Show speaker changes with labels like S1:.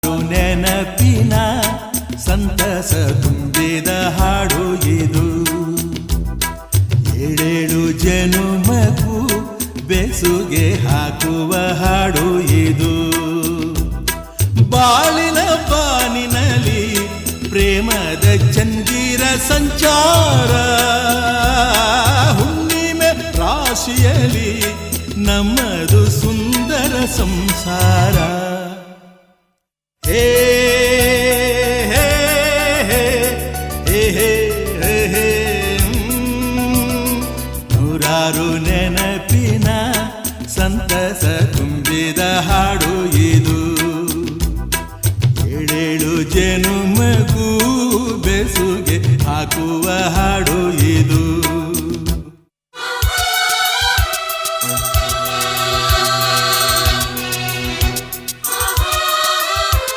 S1: ನೂರಾರು ನೆನಪಿನ ಸಂತಸ ತುಂಬಿದ ಹಾಡು ಇದು. ಏಳೇಳು ಜನುಮಗೂ ಬೆಸುಗೆ ಹಾಕುವ ಹಾಡು ಇದು. ಬಾಳಿನ ಬಾನಿನಲ್ಲಿ ಪ್ರೇಮದ ಚಂದಿರ ಸಂಚಾರ, ಹುಣ್ಣಿಮೆ ರಾಶಿಯಲ್ಲಿ ನಮ್ಮದು ಸುಂದರ ಸಂಸಾರ. ಹೇ ಹೇ ಹೇ ಹೇ ಹೇ ಹೇ ನೂರಾರು ನೆನಪಿನ ಸಂತಸ ತುಂಬಿದ ಹಾಡು ಇದು. ಏಳೇಳು ಜನುಮಗೂ ಬೆಸುಗೆ ಹಾಕುವ ಹಾಡು ಇದು.